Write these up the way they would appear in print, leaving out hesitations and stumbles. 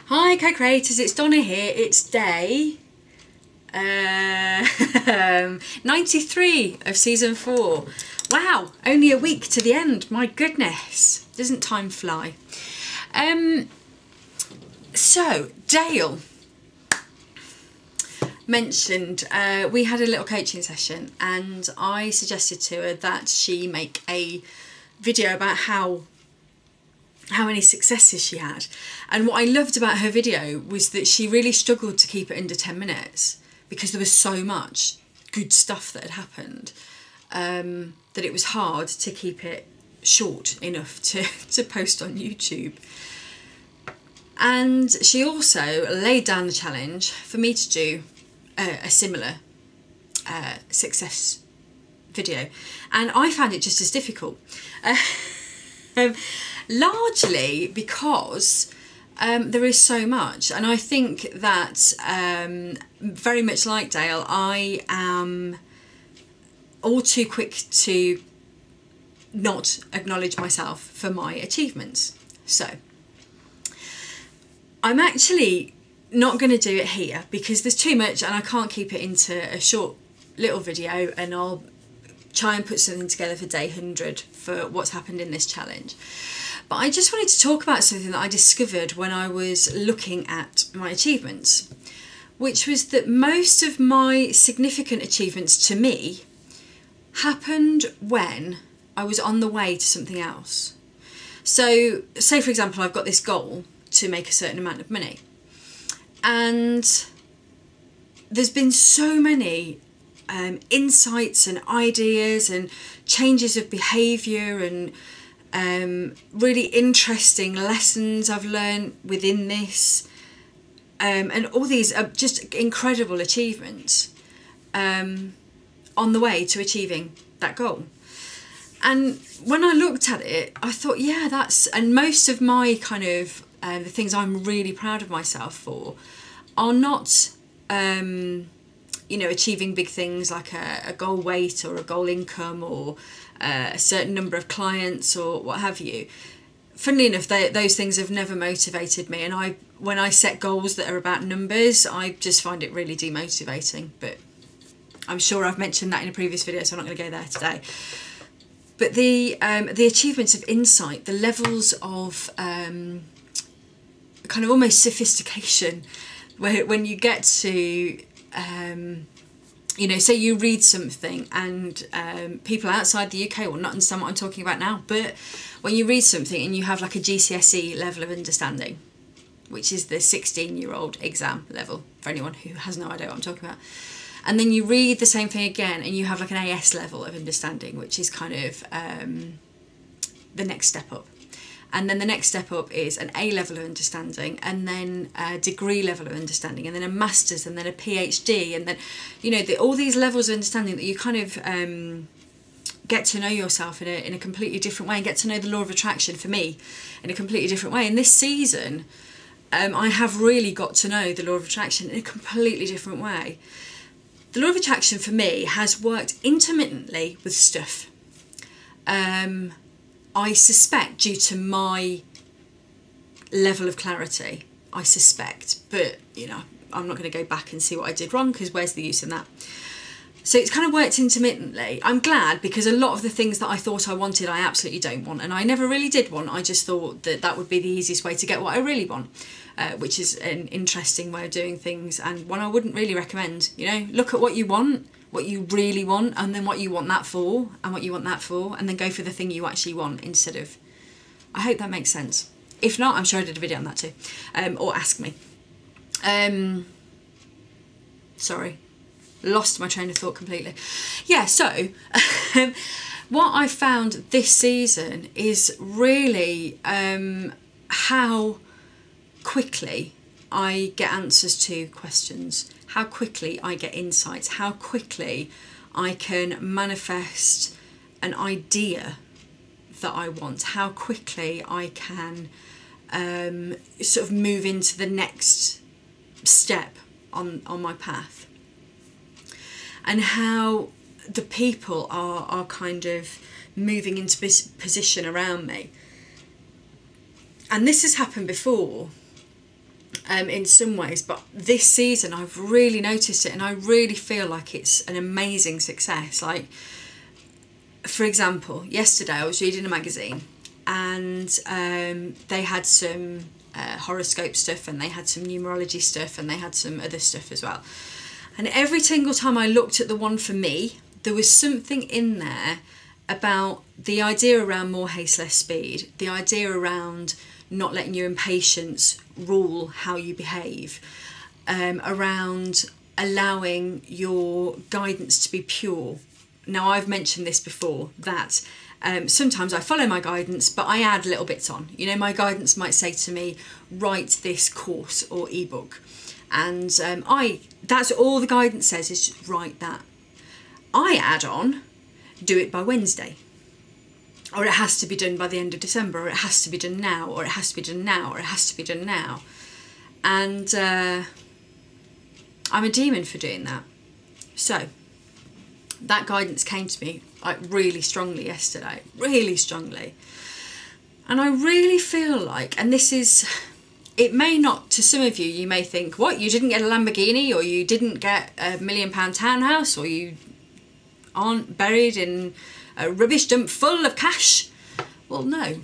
Hi co-creators, it's Donna here. It's day 93 of season 4. Wow, only a week to the end. My goodness, doesn't time fly? So Dale mentioned we had a little coaching session and I suggested to her that she make a video about how many successes she had. And what I loved about her video was that she really struggled to keep it under 10 minutes because there was so much good stuff that had happened that it was hard to keep it short enough to post on YouTube. And she also laid down the challenge for me to do a similar success video, and I found it just as difficult. Largely because there is so much, and I think that very much like Dale, I am all too quick to not acknowledge myself for my achievements. So I'm actually not going to do it here because there's too much and I can't keep it into a short little video, and I'll try and put something together for day 100 for what's happened in this challenge. But I just wanted to talk about something that I discovered when I was looking at my achievements, which was that most of my significant achievements to me happened when I was on the way to something else. So say for example I've got this goal to make a certain amount of money, and there's been so many insights and ideas and changes of behaviour and really interesting lessons I've learned within this, and all these are just incredible achievements on the way to achieving that goal. And when I looked at it, I thought, yeah, that's, and most of my kind of the things I'm really proud of myself for are not you know, achieving big things like a goal weight or a goal income or a certain number of clients or what have you. Funnily enough, those things have never motivated me, and when I set goals that are about numbers, I just find it really demotivating. But I'm sure I've mentioned that in a previous video, so I'm not going to go there today. But the achievements of insight, the levels of kind of almost sophistication, when you get to you know, say you read something and people outside the UK will not understand what I'm talking about now, but when you read something and you have like a GCSE level of understanding, which is the 16-year-old exam level for anyone who has no idea what I'm talking about, and then you read the same thing again and you have like an AS level of understanding, which is kind of the next step up. And then the next step up is an A level of understanding, and then a degree level of understanding, and then a master's, and then a PhD, and then, you know, all these levels of understanding that you kind of get to know yourself in a completely different way, and get to know the law of attraction, for me, in a completely different way. In this season, I have really got to know the law of attraction in a completely different way. The law of attraction for me has worked intermittently with stuff. I suspect due to my level of clarity, I suspect, but you know, I'm not going to go back and see what I did wrong because where's the use in that? So it's kind of worked intermittently. I'm glad, because a lot of the things that I thought I wanted, I absolutely don't want, and I never really did want. I just thought that that would be the easiest way to get what I really want, which is an interesting way of doing things, and one I wouldn't really recommend. You know, look at what you want, what you really want, and then what you want that for, and what you want that for, and then go for the thing you actually want instead of... I hope that makes sense. If not, I'm sure I did a video on that too, or ask me. Sorry, lost my train of thought completely. Yeah, so what I found this season is really how quickly I get answers to questions, how quickly I get insights, how quickly I can manifest an idea that I want, how quickly I can sort of move into the next step on my path, and how the people are kind of moving into position around me. And this has happened before in some ways, but this season I've really noticed it, and I really feel like it's an amazing success. Like, for example, yesterday I was reading a magazine, and they had some horoscope stuff, and they had some numerology stuff, and they had some other stuff as well. And every single time I looked at the one for me, there was something in there about the idea around more haste, less speed, the idea around not letting your impatience rule how you behave, around allowing your guidance to be pure. Now, I've mentioned this before, that sometimes I follow my guidance, but I add little bits on. You know, my guidance might say to me, write this course or ebook. And that's all the guidance says, is just write that. I add on, do it by Wednesday. Or it has to be done by the end of December, or it has to be done now, or it has to be done now, or it has to be done now. And I'm a demon for doing that. So that guidance came to me like really strongly yesterday, really strongly. And I really feel like, and this is, it may not, to some of you, you may think, what, you didn't get a Lamborghini, or you didn't get £1 million townhouse, or you aren't buried in a rubbish dump full of cash. Well, no.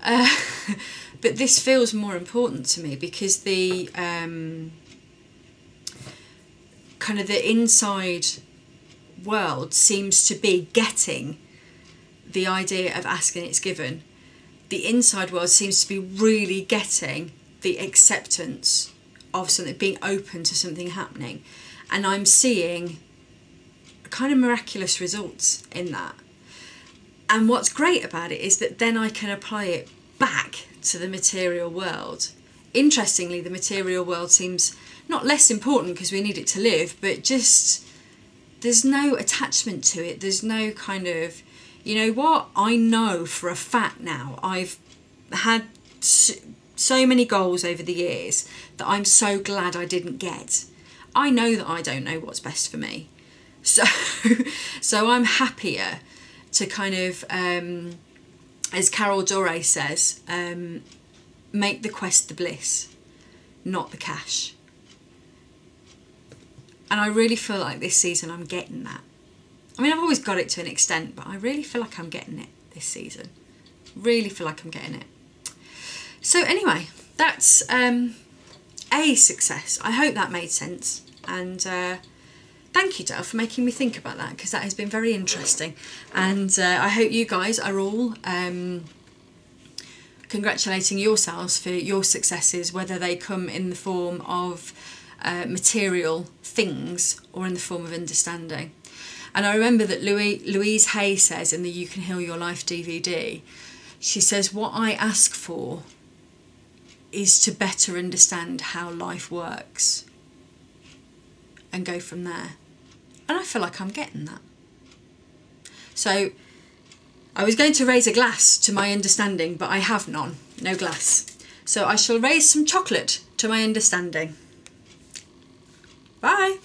But this feels more important to me, because the kind of the inside world seems to be getting the idea of asking it's given. The inside world seems to be really getting the acceptance of something, being open to something happening. And I'm seeing kind of miraculous results in that. And what's great about it is that then I can apply it back to the material world. Interestingly, the material world seems not less important because we need it to live, but just there's no attachment to it. There's no kind of, you know what, I know for a fact now, I've had so many goals over the years that I'm so glad I didn't get. I know that I don't know what's best for me. So I'm happier to kind of, as Carol Dore says, make the quest the bliss, not the cash. And I really feel like this season I'm getting that. I mean, I've always got it to an extent, but I really feel like I'm getting it this season. Really feel like I'm getting it. So anyway, that's a success. I hope that made sense. And thank you, Dale, for making me think about that, because that has been very interesting. And I hope you guys are all congratulating yourselves for your successes, whether they come in the form of material things or in the form of understanding. And I remember that Louise Hay says in the You Can Heal Your Life DVD, she says, what I ask for is to better understand how life works and go from there. And I feel like I'm getting that. So I was going to raise a glass to my understanding, but I have none, no glass. So I shall raise some chocolate to my understanding. Bye.